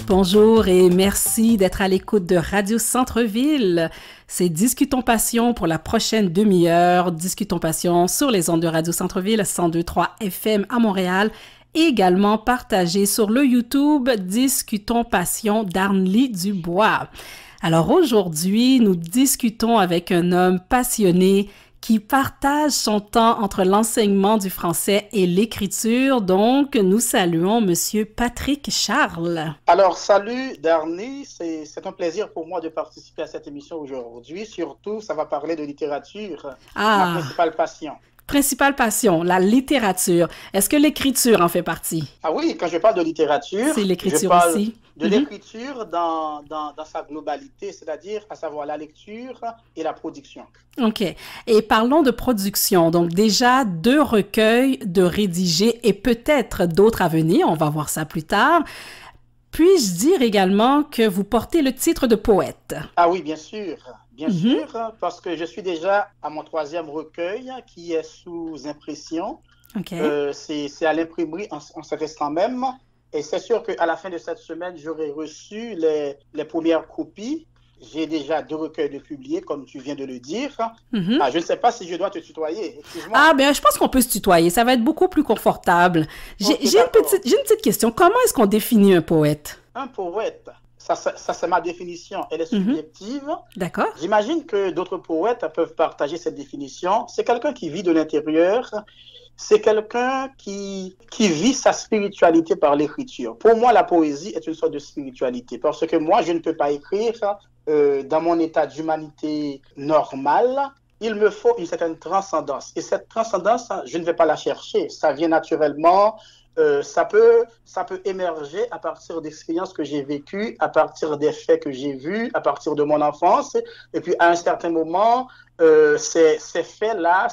Bonjour et merci d'être à l'écoute de Radio Centre-Ville. C'est Discutons Passion pour la prochaine demi-heure. Discutons Passion sur les ondes de Radio Centre-Ville 102.3 FM à Montréal. Également partagé sur le YouTube Discutons Passion d'Arnely Dubois. Alors aujourd'hui, nous discutons avec un homme passionné qui partage son temps entre l'enseignement du français et l'écriture. Donc, nous saluons Monsieur Patrick Charles. Alors, salut Darny, c'est un plaisir pour moi de participer à cette émission aujourd'hui. Surtout, ça va parler de littérature, ma principale passion. Principale passion, la littérature. Est-ce que l'écriture en fait partie? Ah oui, quand je parle de littérature, c'est l'écriture je parle aussi. De l'écriture dans sa globalité, c'est-à-dire à savoir la lecture et la production. OK. Et parlons de production. Donc déjà, 2 recueils de rédigés et peut-être d'autres à venir. On va voir ça plus tard. Puis-je dire également que vous portez le titre de poète? Ah oui, bien sûr. Bien sûr, parce que je suis déjà à mon 3e recueil qui est sous impression. Okay. C'est à l'imprimerie en cet instant même. Et c'est sûr qu'à la fin de cette semaine, j'aurai reçu les premières copies. J'ai déjà 2 recueils de publiés, comme tu viens de le dire. Ah, je ne sais pas si je dois te tutoyer. Excuse-moi. Ah, bien, je pense qu'on peut se tutoyer. Ça va être beaucoup plus confortable. J'ai une petite question. Comment est-ce qu'on définit un poète? Un poète, ça c'est ma définition. Elle est subjective. D'accord. J'imagine que d'autres poètes peuvent partager cette définition. C'est quelqu'un qui vit de l'intérieur. C'est quelqu'un qui vit sa spiritualité par l'écriture. Pour moi, la poésie est une sorte de spiritualité parce que moi, je ne peux pas écrire dans mon état d'humanité normale. Il me faut une certaine transcendance. Et cette transcendance, je ne vais pas la chercher. Ça vient naturellement. Ça peut émerger à partir d'expériences que j'ai vécues, à partir des faits que j'ai vus, à partir de mon enfance. Et puis, à un certain moment, ces faits-là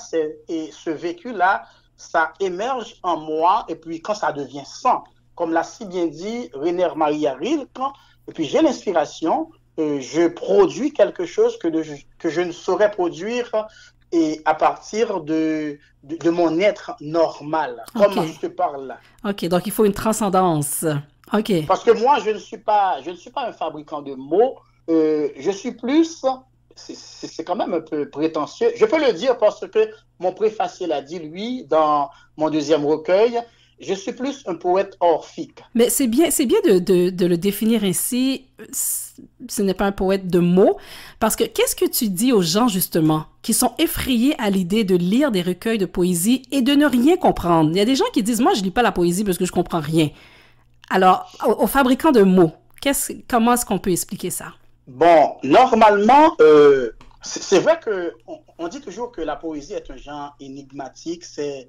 et ce vécu-là, ça émerge en moi, et puis quand ça devient sang, comme l'a si bien dit Rainer Maria Rilke, et puis j'ai l'inspiration, je produis quelque chose que je ne saurais produire et à partir de mon être normal, comme je te parle là. OK, donc il faut une transcendance. OK. Parce que moi, je ne suis pas un fabricant de mots, je suis plus... C'est quand même un peu prétentieux. Je peux le dire parce que mon préfacier l'a dit, lui, dans mon 2e recueil. Je suis plus un poète orphique. Mais c'est bien de le définir ainsi. Ce n'est pas un poète de mots. Parce que qu'est-ce que tu dis aux gens, justement, qui sont effrayés à l'idée de lire des recueils de poésie et de ne rien comprendre? Il y a des gens qui disent, moi, je ne lis pas la poésie parce que je ne comprends rien. Alors, aux fabricants de mots, comment est-ce qu'on peut expliquer ça? Bon, normalement, c'est vrai qu'on dit toujours que la poésie est un genre énigmatique, c'est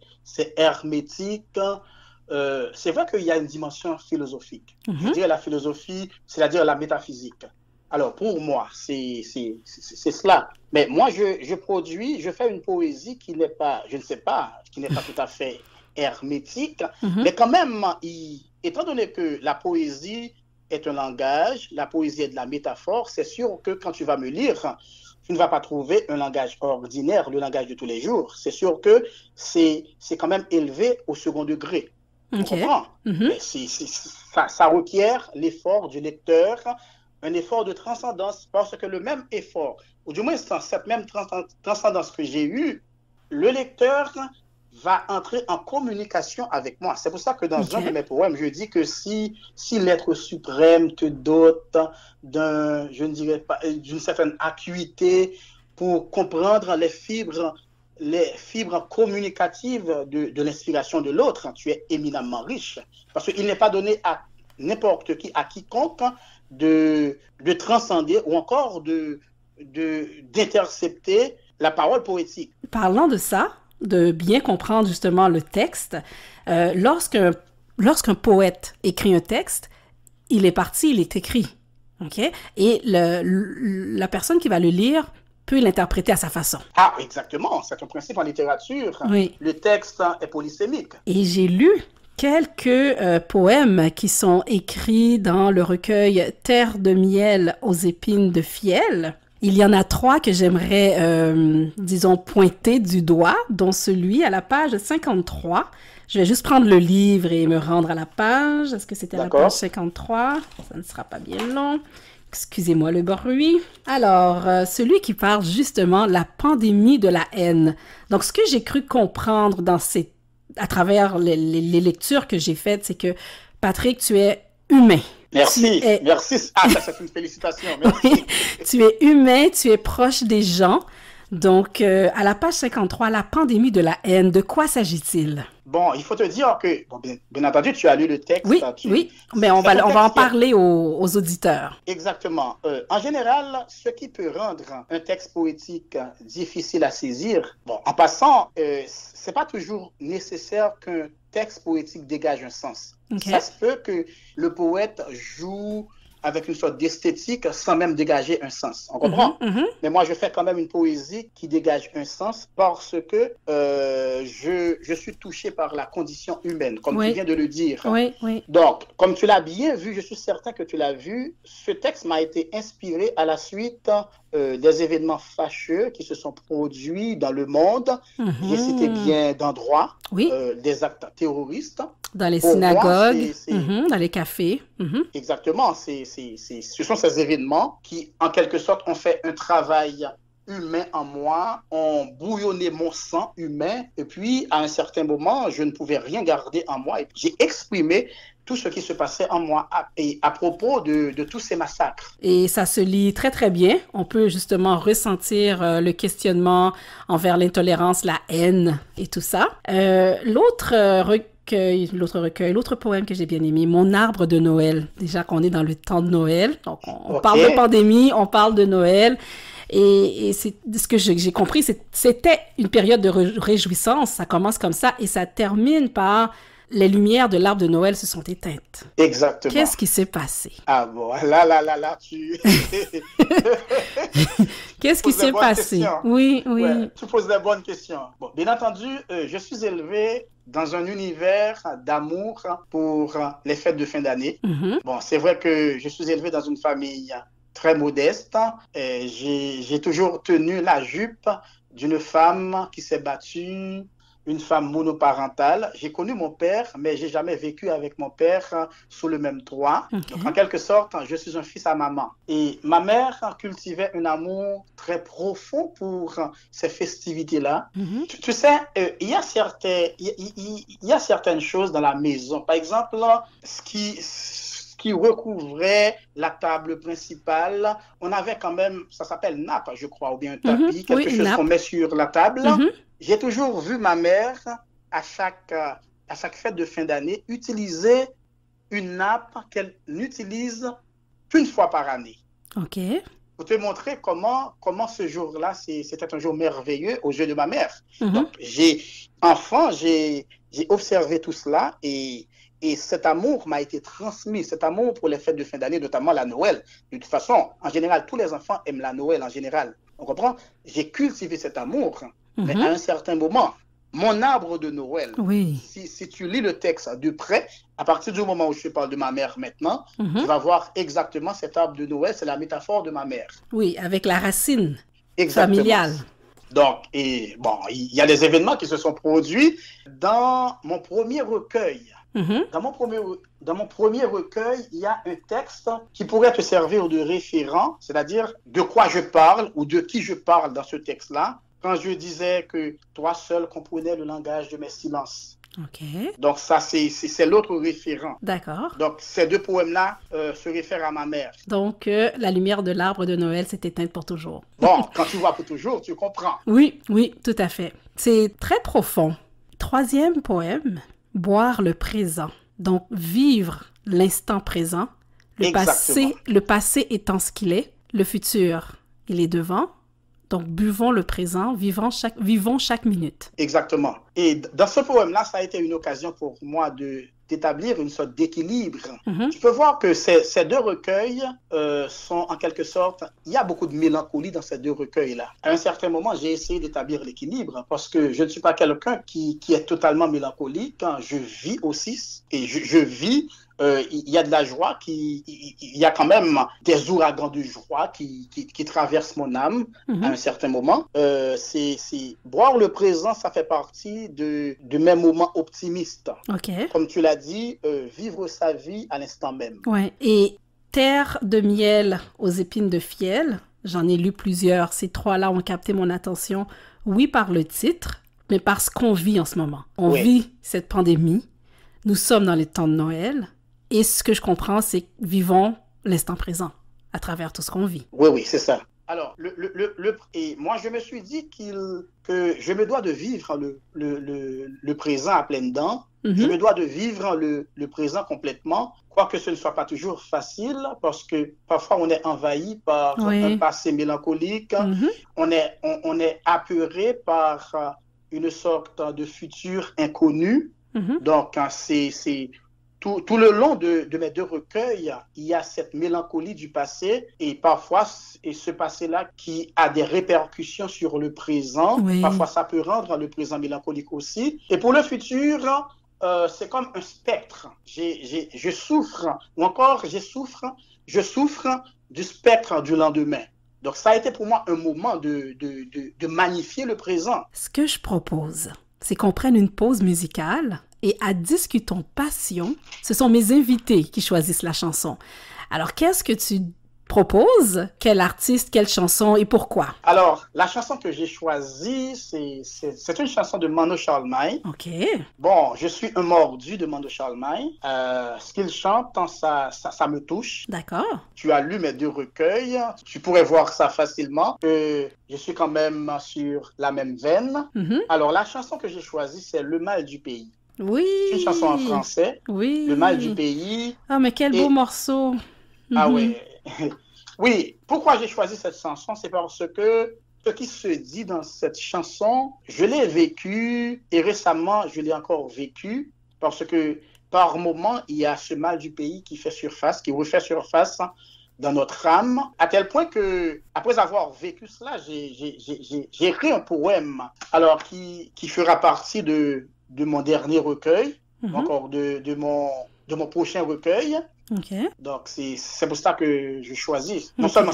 hermétique. C'est vrai qu'il y a une dimension philosophique. Je dirais la philosophie, c'est-à-dire la métaphysique. Alors, pour moi, c'est cela. Mais moi, je fais une poésie qui n'est pas, je ne sais pas, qui n'est pas tout à fait hermétique, mais quand même, étant donné que la poésie est un langage, la poésie est de la métaphore, c'est sûr que quand tu vas me lire, tu ne vas pas trouver un langage ordinaire, le langage de tous les jours. C'est sûr que c'est quand même élevé au second degré. Tu comprends? Ça requiert l'effort du lecteur, un effort de transcendance, parce que le même effort, ou du moins cette même transcendance que j'ai eue, le lecteur va entrer en communication avec moi. C'est pour ça que dans un de mes poèmes, je dis que si l'être suprême te dote je ne dirais pas, d'une certaine acuité pour comprendre les fibres communicatives de l'inspiration de l'autre, tu es éminemment riche. Parce qu'il n'est pas donné à n'importe qui, à quiconque, de transcender ou encore d'intercepter la parole poétique. Parlant de ça, de bien comprendre justement le texte, lorsqu'un poète écrit un texte, il est parti, il est écrit. Okay? Et la personne qui va le lire peut l'interpréter à sa façon. Ah, exactement. C'est un principe en littérature. Oui. Le texte est polysémique. Et j'ai lu quelques poèmes qui sont écrits dans le recueil Terre de miel aux épines de fiel. Il y en a 3 que j'aimerais, disons, pointer du doigt, dont celui à la page 53, Je vais juste prendre le livre et me rendre à la page. Est-ce que c'était la page 53? Ça ne sera pas bien long. Excusez-moi le bruit. Alors, celui qui parle justement la pandémie de la haine. Donc, ce que j'ai cru comprendre à travers les lectures que j'ai faites, c'est que, Patrick, tu es humain. Merci, merci. Ah, ça c'est une félicitation. Merci. Oui, tu es humain, tu es proche des gens. Donc, à la page 53, la pandémie de la haine, de quoi s'agit-il? Bon, il faut te dire que, bon, bien entendu, tu as lu le texte. Oui, oui, mais on va en parler aux auditeurs. Exactement. En général, ce qui peut rendre un texte poétique difficile à saisir, bon, en passant, c'est pas toujours nécessaire qu'un texte poétique dégage un sens. Okay. Ça se peut que le poète joue avec une sorte d'esthétique sans même dégager un sens. On comprend? Mais moi, je fais quand même une poésie qui dégage un sens parce que je suis touché par la condition humaine, comme tu viens de le dire. Oui, oui. Donc, comme tu l'as bien vu, je suis certain que tu l'as vu, ce texte m'a été inspiré à la suite des événements fâcheux qui se sont produits dans le monde. J'ai cité bien d'endroits, des actes terroristes. Dans les synagogues, dans les cafés. Exactement. Ce sont ces événements qui, en quelque sorte, ont fait un travail humain en moi, ont bouillonné mon sang humain. Et puis, à un certain moment, je ne pouvais rien garder en moi. Et j'ai exprimé tout ce qui se passait en moi à propos de tous ces massacres. Et ça se lit très, très bien. On peut justement ressentir le questionnement envers l'intolérance, la haine et tout ça. L'autre poème que j'ai bien aimé, Mon arbre de Noël. Déjà qu'on est dans le temps de Noël, donc on parle de pandémie, on parle de Noël. Et c'est ce que j'ai compris, c'était une période de réjouissance. Ça commence comme ça et ça termine par les lumières de l'arbre de Noël se sont éteintes. Exactement. Qu'est-ce qui s'est passé? Ah bon, là, tu... Qu'est-ce qui s'est passé? Oui. Ouais, tu poses des bonnes questions. Bon, bien entendu, je suis élevé dans un univers d'amour pour les fêtes de fin d'année. Bon, c'est vrai que je suis élevé dans une famille très modeste. J'ai toujours tenu la jupe d'une femme qui s'est battue, une femme monoparentale. J'ai connu mon père, mais j'ai jamais vécu avec mon père sous le même toit. Donc, en quelque sorte, je suis un fils à maman. Et ma mère cultivait un amour très profond pour ces festivités-là. Tu sais, il y a certaines choses dans la maison. Par exemple, ce qui recouvrait la table principale, on avait quand même, ça s'appelle nappe, je crois, ou bien un tapis, quelque chose qu'on met sur la table. J'ai toujours vu ma mère, à chaque fête de fin d'année, utiliser une nappe qu'elle n'utilise qu'une fois par année. OK. Pour te montrer comment ce jour-là, c'était un jour merveilleux aux yeux de ma mère. Donc, j'ai observé tout cela et cet amour m'a été transmis, cet amour pour les fêtes de fin d'année, notamment la Noël. De toute façon, en général, tous les enfants aiment la Noël en général. On comprend? J'ai cultivé cet amour. Mais à un certain moment, mon arbre de Noël, si tu lis le texte de près, à partir du moment où je parle de ma mère maintenant, tu vas voir exactement cet arbre de Noël, c'est la métaphore de ma mère. Oui, avec la racine familiale. Donc, il y a des événements qui se sont produits dans mon premier recueil. Dans mon premier recueil, il y a un texte qui pourrait te servir de référent, c'est-à-dire de quoi je parle ou de qui je parle dans ce texte-là, quand je disais que toi seul comprenais le langage de mes silences. OK. Donc ça, c'est l'autre référent. D'accord. Donc ces deux poèmes-là se réfèrent à ma mère. Donc la lumière de l'arbre de Noël s'est éteinte pour toujours. Bon, quand tu vois pour toujours, tu comprends. Oui, tout à fait. C'est très profond. Troisième poème, Boire le présent. Donc vivre l'instant présent. Le passé étant ce qu'il est, le futur, il est devant. Donc, buvons le présent, vivons chaque minute. Exactement. Et dans ce poème-là, ça a été une occasion pour moi d'établir une sorte d'équilibre. Tu peux voir que ces deux recueils sont en quelque sorte... Il y a beaucoup de mélancolie dans ces deux recueils-là. À un certain moment, j'ai essayé d'établir l'équilibre parce que je ne suis pas quelqu'un qui est totalement mélancolique. Je vis aussi et je vis il y a de la joie, il y a quand même des ouragans de joie qui traversent mon âme à un certain moment. Boire le présent, ça fait partie de mes moments optimistes. OK. Comme tu l'as dit, vivre sa vie à l'instant même. Ouais. Et Terre de miel aux épines de fiel, j'en ai lu plusieurs. Ces trois-là ont capté mon attention, oui, par le titre, mais par ce qu'on vit en ce moment. On vit cette pandémie. Nous sommes dans les temps de Noël. Et ce que je comprends, c'est que vivons l'instant présent à travers tout ce qu'on vit. Oui, c'est ça. Alors, et moi, je me suis dit que je me dois de vivre le présent à pleines dents. Je me dois de vivre le présent complètement, quoique ce ne soit pas toujours facile, parce que parfois on est envahi par un passé mélancolique, on est apeuré par une sorte de futur inconnu. Donc, c'est tout le long de mes deux recueils, il y a cette mélancolie du passé et parfois ce passé-là qui a des répercussions sur le présent. Parfois, ça peut rendre le présent mélancolique aussi. Et pour le futur, c'est comme un spectre. Je souffre, ou encore je souffre du spectre du lendemain. Donc, ça a été pour moi un moment de magnifier le présent. Ce que je propose, c'est qu'on prenne une pause musicale et à Discutons Passion, ce sont mes invités qui choisissent la chanson. Alors, qu'est-ce que tu proposes? Quel artiste, quelle chanson et pourquoi? Alors, la chanson que j'ai choisie, c'est une chanson de Mano Charlemagne. OK. Bon, je suis un mordu de Mano Charlemagne. Ce qu'il chante, ça me touche. D'accord. Tu as lu mes deux recueils. Tu pourrais voir ça facilement. Je suis quand même sur la même veine. Alors, la chanson que j'ai choisie, c'est Le mal du pays. Oui. C'est une chanson en français. Oui. Le mal du pays. Ah, mais quel beau morceau. Ah ouais. Oui, pourquoi j'ai choisi cette chanson, c'est parce que ce qui se dit dans cette chanson, je l'ai vécu et récemment, je l'ai encore vécu parce que par moments, il y a ce mal du pays qui fait surface, qui refait surface dans notre âme, à tel point que, après avoir vécu cela, j'ai écrit un poème alors qui fera partie de mon dernier recueil, encore de mon prochain recueil. Okay. Donc, c'est pour ça que je choisis. Non seulement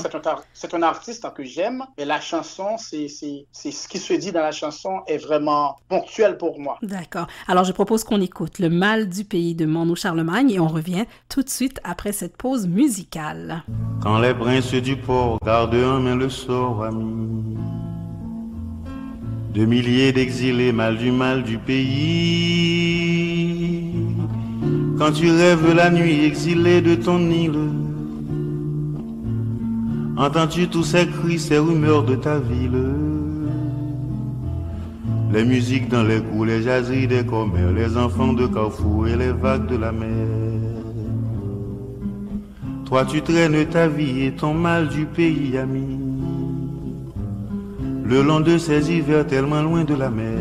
c'est un artiste que j'aime, mais la chanson, c'est ce qui se dit dans la chanson est vraiment ponctuel pour moi. D'accord. Alors, je propose qu'on écoute Le mal du pays de Mano Charlemagne et on revient tout de suite après cette pause musicale. Quand les princes du port gardent en main le sort ami, de milliers d'exilés mal du pays. Quand tu rêves la nuit exilé de ton île, entends-tu tous ces cris, ces rumeurs de ta ville? Les musiques dans les coups, les jaseries des commères, les enfants de Carrefour et les vagues de la mer. Toi tu traînes ta vie et ton mal du pays ami, le long de ces hivers tellement loin de la mer.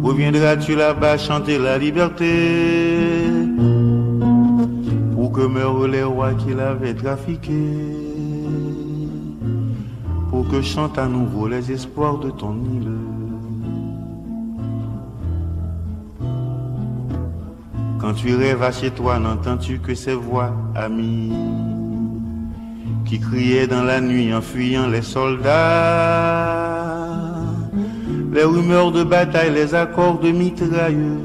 Reviendras-tu là-bas chanter la liberté, pour que meurent les rois qui l'avaient trafiqué, pour que chantent à nouveau les espoirs de ton île. Quand tu rêves chez toi, n'entends-tu que ces voix amies qui criaient dans la nuit en fuyant les soldats? Les rumeurs de bataille, les accords de mitrailleux,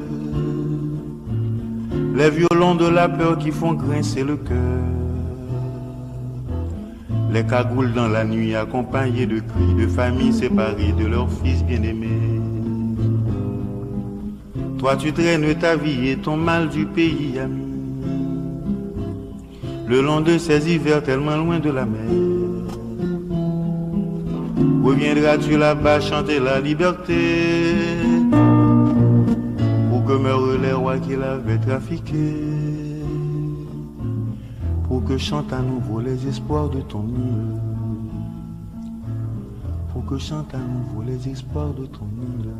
les violons de la peur qui font grincer le cœur, les cagoules dans la nuit accompagnés de cris de familles séparées de leurs fils bien-aimés. Toi tu traînes ta vie et ton mal du pays ami, le long de ces hivers tellement loin de la mer. Reviendras-tu là-bas chanter la liberté, pour que meurent les rois qui l'avaient trafiqué, pour que chantent à nouveau les espoirs de ton île, pour que chantent à nouveau les espoirs de ton île.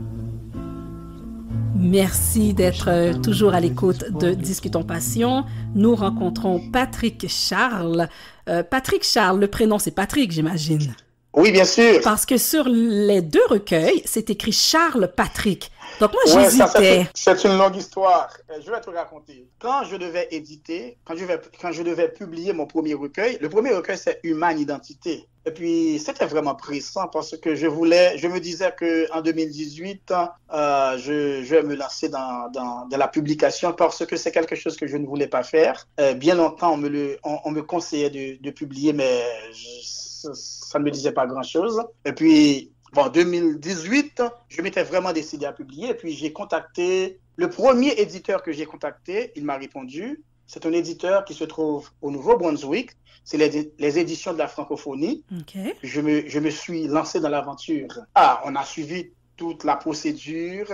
Merci d'être toujours à l'écoute de Discutons Passion. Nous rencontrons Patrick Charles. Patrick Charles, le prénom c'est Patrick, j'imagine. Oui, bien sûr. Parce que sur les deux recueils, c'est écrit Charles Patrick. Donc moi, Ouais, ça, j'hésitais. c'est une longue histoire. Je vais te raconter. Quand je devais éditer, quand je devais publier mon premier recueil, le premier recueil, c'est Human Identité. Et puis, c'était vraiment pressant parce que je me disais qu'en 2018, je vais me lancer dans la publication parce que c'est quelque chose que je ne voulais pas faire. Bien longtemps, on me conseillait de publier, mais ça ne me disait pas grand-chose. Et puis, en 2018, je m'étais vraiment décidé à publier. Et puis, j'ai contacté le premier éditeur que j'ai contacté. Il m'a répondu. C'est un éditeur qui se trouve au Nouveau-Brunswick. C'est les éditions de la francophonie. Okay. Je me suis lancé dans l'aventure. On a suivi toute la procédure.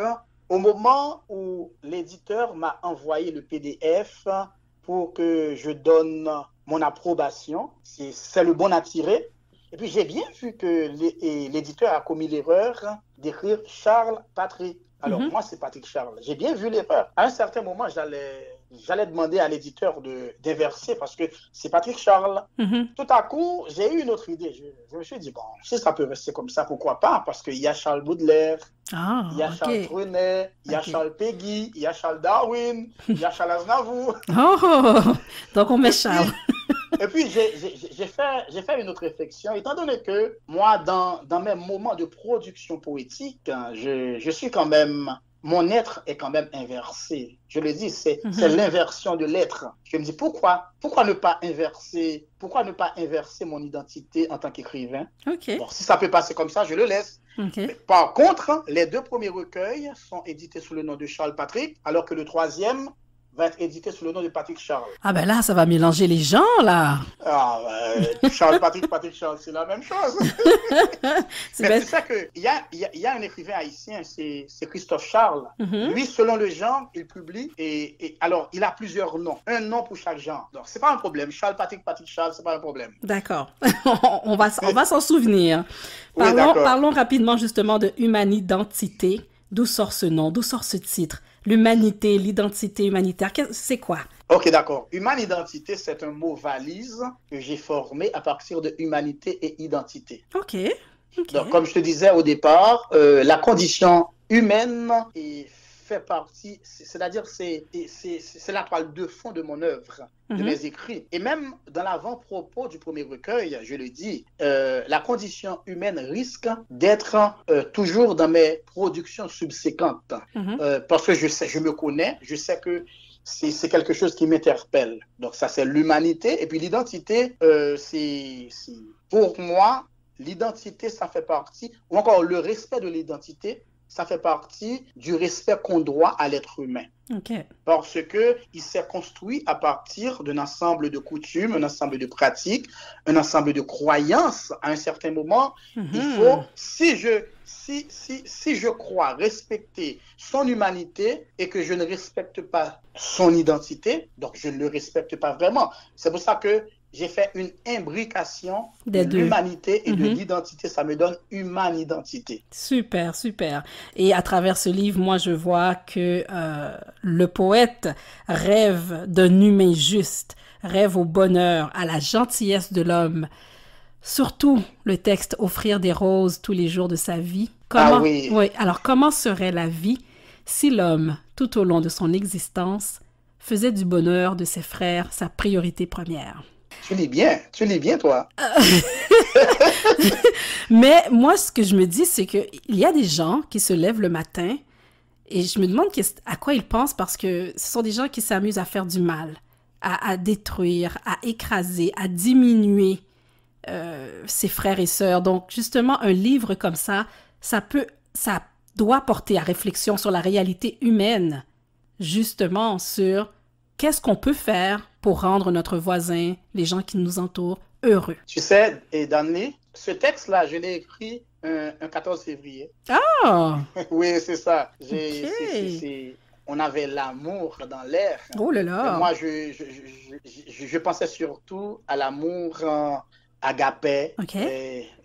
Au moment où l'éditeur m'a envoyé le PDF pour que je donne mon approbation, c'est le bon à tirer. Et puis, j'ai bien vu que l'éditeur a commis l'erreur d'écrire Charles Patrick. Alors, moi, c'est Patrick Charles. J'ai bien vu l'erreur. À un certain moment, j'allais demander à l'éditeur d'inverser parce que c'est Patrick Charles. Tout à coup, j'ai eu une autre idée. Je me suis dit, bon, si ça peut rester comme ça, pourquoi pas? Parce qu'il y a Charles Baudelaire, il y a Charles Trenet, il y a Charles Péguy, il y a Charles Darwin, il y a Charles Aznavour. Oh, donc on met Charles. Et puis, j'ai fait une autre réflexion, étant donné que moi, dans mes moments de production poétique, je suis quand même, mon être est quand même inversé. Je le dis, c'est l'inversion de l'être. Je me dis, pourquoi ne pas inverser mon identité en tant qu'écrivain? Okay. Bon, si ça peut passer comme ça, je le laisse. Okay. Par contre, les deux premiers recueils sont édités sous le nom de Charles Patrick, alors que le troisième va être édité sous le nom de Patrick Charles. Ah ben là, ça va mélanger les gens, là. Charles Patrick Charles, c'est la même chose. Mais tu sais qu'il y a un écrivain haïtien, c'est Christophe Charles. Lui, selon le genre, il publie et alors, il a plusieurs noms. Un nom pour chaque genre. Donc, c'est pas un problème. Charles Patrick Charles, c'est pas un problème. D'accord. on va s'en souvenir. Parlons rapidement, justement, de Humanidentité. D'où sort ce nom? D'où sort ce titre? L'humanité, l'identité humanitaire, c'est quoi? Ok, d'accord. Humanidentité, c'est un mot valise que j'ai formé à partir de humanité et identité. Ok. Donc, comme je te disais au départ, la condition humaine fait partie, c'est-à-dire c'est la toile de fond de mon œuvre, de mes écrits. Et même dans l'avant-propos du premier recueil, je le dis, la condition humaine risque d'être toujours dans mes productions subséquentes. Parce que je me connais, je sais que c'est quelque chose qui m'interpelle. Donc ça, c'est l'humanité. Et puis l'identité, pour moi, l'identité, ça fait partie, ou encore le respect de l'identité, ça fait partie du respect qu'on doit à l'être humain. Okay. Parce qu'il s'est construit à partir d'un ensemble de coutumes, un ensemble de pratiques, un ensemble de croyances. À un certain moment, il faut, si je crois respecter son humanité et que je ne respecte pas son identité, donc je ne le respecte pas vraiment. C'est pour ça que j'ai fait une imbrication de l'humanité et de l'identité. Ça me donne humanidentité. Super, super. Et à travers ce livre, moi, je vois que le poète rêve d'un humain juste, rêve au bonheur, à la gentillesse de l'homme. Surtout le texte « Offrir des roses tous les jours de sa vie ». Oui, alors comment serait la vie si l'homme, tout au long de son existence, faisait du bonheur de ses frères sa priorité première? Tu lis bien, toi. Mais moi, ce que je me dis, c'est qu'il y a des gens qui se lèvent le matin et je me demande à quoi ils pensent parce que ce sont des gens qui s'amusent à faire du mal, à détruire, à écraser, à diminuer ses frères et sœurs. Donc, justement, un livre comme ça doit porter à réflexion sur la réalité humaine, justement sur qu'est-ce qu'on peut faire pour rendre notre voisin, les gens qui nous entourent, heureux. Tu sais, Danny, ce texte-là, je l'ai écrit un 14 février. Ah! Oui, c'est ça. On avait l'amour dans l'air. Oh là là! Et moi, je pensais surtout à l'amour agapé,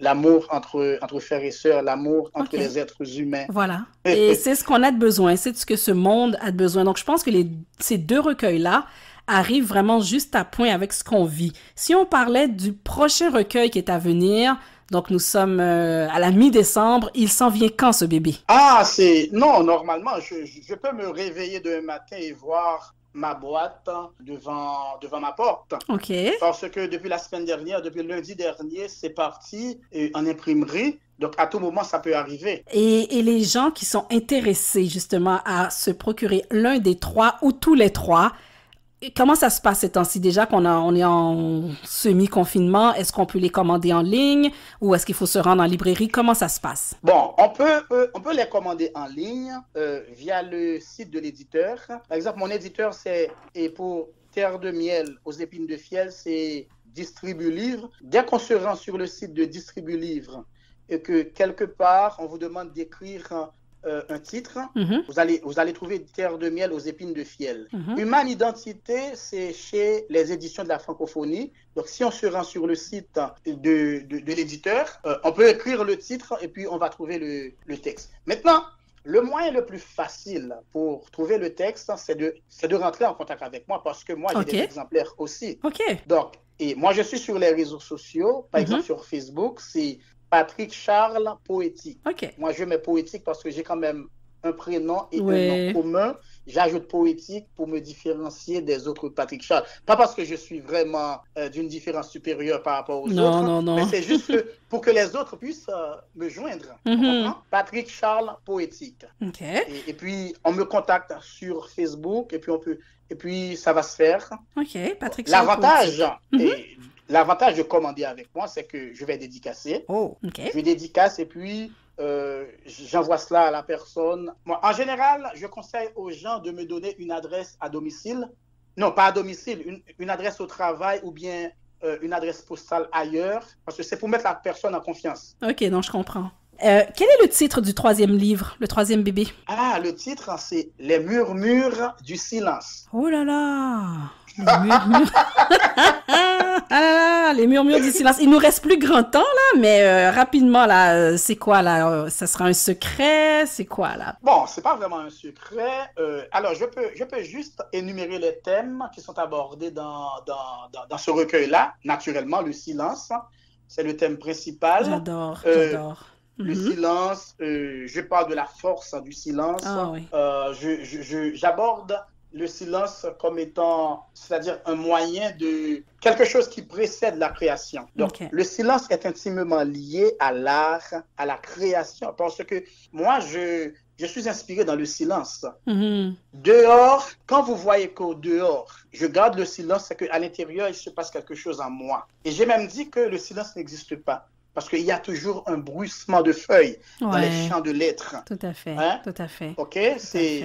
l'amour entre frères et sœurs, l'amour entre les êtres humains. Voilà. Et c'est ce qu'on a de besoin, c'est ce que ce monde a de besoin. Donc, je pense que ces deux recueils-là arrivent vraiment juste à point avec ce qu'on vit. Si on parlait du prochain recueil qui est à venir, Donc, nous sommes à la mi-décembre. Il s'en vient quand, ce bébé? Ah, non, normalement, je peux me réveiller demain matin et voir ma boîte devant ma porte. OK. Parce que depuis la semaine dernière, depuis lundi dernier, c'est parti en imprimerie. Donc, à tout moment, ça peut arriver. Et les gens qui sont intéressés, justement, à se procurer l'un des 3 ou tous les 3, comment ça se passe ces temps-ci? Déjà on est en semi-confinement, est-ce qu'on peut les commander en ligne ou est-ce qu'il faut se rendre en librairie? Comment ça se passe? Bon, on peut les commander en ligne via le site de l'éditeur. Par exemple, mon éditeur, et pour Terre de miel aux épines de fiel, c'est Distribu Livre. Dès qu'on se rend sur le site de Distribu Livre et que quelque part, on vous demande d'écrire un titre, vous allez trouver Terre de miel aux épines de fiel. Humaine Identité, c'est chez les éditions de la francophonie. Donc, si on se rend sur le site de l'éditeur, on peut écrire le titre et puis on va trouver le texte. Maintenant, le moyen le plus facile pour trouver le texte, c'est de rentrer en contact avec moi parce que moi, j'ai des exemplaires aussi. Donc, et moi, je suis sur les réseaux sociaux, par exemple sur Facebook, c'est Patrick Charles Poétique. Moi, je mets Poétique parce que j'ai quand même un prénom et un nom commun. J'ajoute Poétique pour me différencier des autres Patrick Charles. Pas parce que je suis vraiment d'une différence supérieure par rapport aux autres, mais c'est juste pour que les autres puissent me joindre. Patrick Charles Poétique. Et puis, on me contacte sur Facebook et puis ça va se faire. Patrick Charles Poétique. L'avantage de commander avec moi, c'est que je vais dédicacer. Je dédicace et puis j'envoie cela à la personne. Moi, en général, je conseille aux gens de me donner une adresse à domicile. Non, pas à domicile, une adresse au travail ou bien une adresse postale ailleurs, parce que c'est pour mettre la personne en confiance. Non, je comprends. Quel est le titre du 3e livre, le 3e bébé? Ah, le titre, c'est Les murmures du silence. Oh là là! Les murmures. Les murmures du silence. Il nous reste plus grand temps, là, mais rapidement, là, c'est quoi, là? Ça sera un secret? C'est quoi, là? Bon, c'est pas vraiment un secret. Alors, je peux juste énumérer les thèmes qui sont abordés dans ce recueil-là. Naturellement, le silence, c'est le thème principal. J'adore. Le silence, je parle de la force du silence. J'aborde le silence comme étant, c'est-à-dire un moyen de quelque chose qui précède la création. Donc, le silence est intimement lié à l'art, à la création, parce que moi, je suis inspiré dans le silence. Dehors, quand vous voyez qu'au dehors, je garde le silence, c'est qu'à l'intérieur, il se passe quelque chose en moi. Et j'ai même dit que le silence n'existe pas. Parce qu'il y a toujours un bruissement de feuilles dans les champs de l'être. Tout à fait, tout à fait.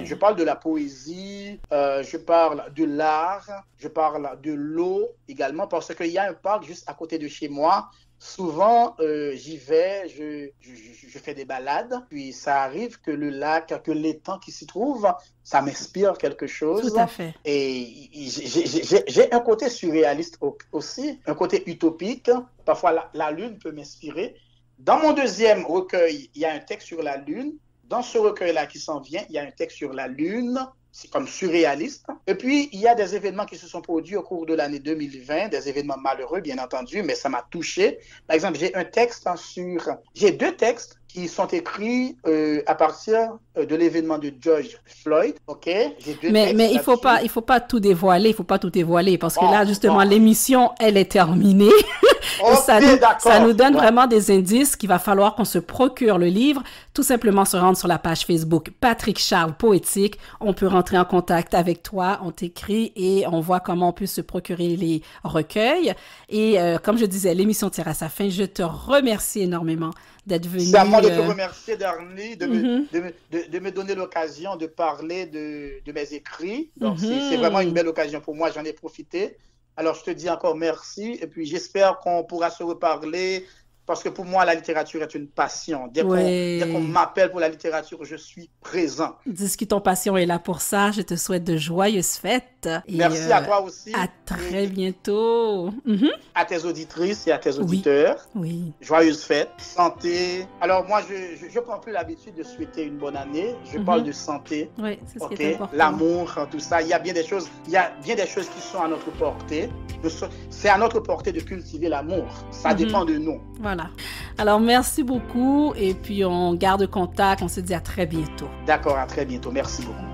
Je parle de la poésie, je parle de l'art, je parle de l'eau également, parce qu'il y a un parc juste à côté de chez moi. Souvent, j'y vais, je fais des balades, puis ça arrive que le lac, que l'étang qui s'y trouve, ça m'inspire quelque chose. Tout à fait. Et j'ai un côté surréaliste aussi, un côté utopique. Parfois, la lune peut m'inspirer. Dans mon deuxième recueil, il y a un texte sur la lune. Dans ce recueil-là qui s'en vient, il y a un texte sur la lune. C'est comme surréaliste. Et puis, il y a des événements qui se sont produits au cours de l'année 2020, des événements malheureux, bien entendu, mais ça m'a touché. Par exemple, j'ai 2 textes qui sont écrits à partir de l'événement de George Floyd. Mais il faut pas tout dévoiler, parce que là, justement, l'émission, elle est terminée. Ça nous donne vraiment des indices qu'il va falloir qu'on se procure le livre. Tout simplement se rendre sur la page Facebook Patrick Charles Poétique. On peut rentrer en contact avec toi, on t'écrit et on voit comment on peut se procurer les recueils. Et comme je disais, l'émission tire à sa fin. Je te remercie énormément d'être venu. C'est à moi de te remercier, Darnie, de me donner l'occasion de parler de mes écrits. Donc, c'est vraiment une belle occasion pour moi. J'en ai profité. Alors, je te dis encore merci. Et puis, j'espère qu'on pourra se reparler. Parce que pour moi, la littérature est une passion. Dès qu'on m'appelle pour la littérature, je suis présent. Discutons Passion est là pour ça. Je te souhaite de joyeuses fêtes. Merci à toi aussi. À très bientôt. À tes auditrices et à tes auditeurs. Oui. Joyeuses fêtes. Santé. Alors moi, je prends plus l'habitude de souhaiter une bonne année. Je parle de santé. Oui, c'est ce qui est important. L'amour, tout ça. Il y a bien des choses qui sont à notre portée. c'est à notre portée de cultiver l'amour. Ça dépend de nous. Voilà. Alors, merci beaucoup et puis on garde contact. On se dit à très bientôt. D'accord, à très bientôt. Merci beaucoup.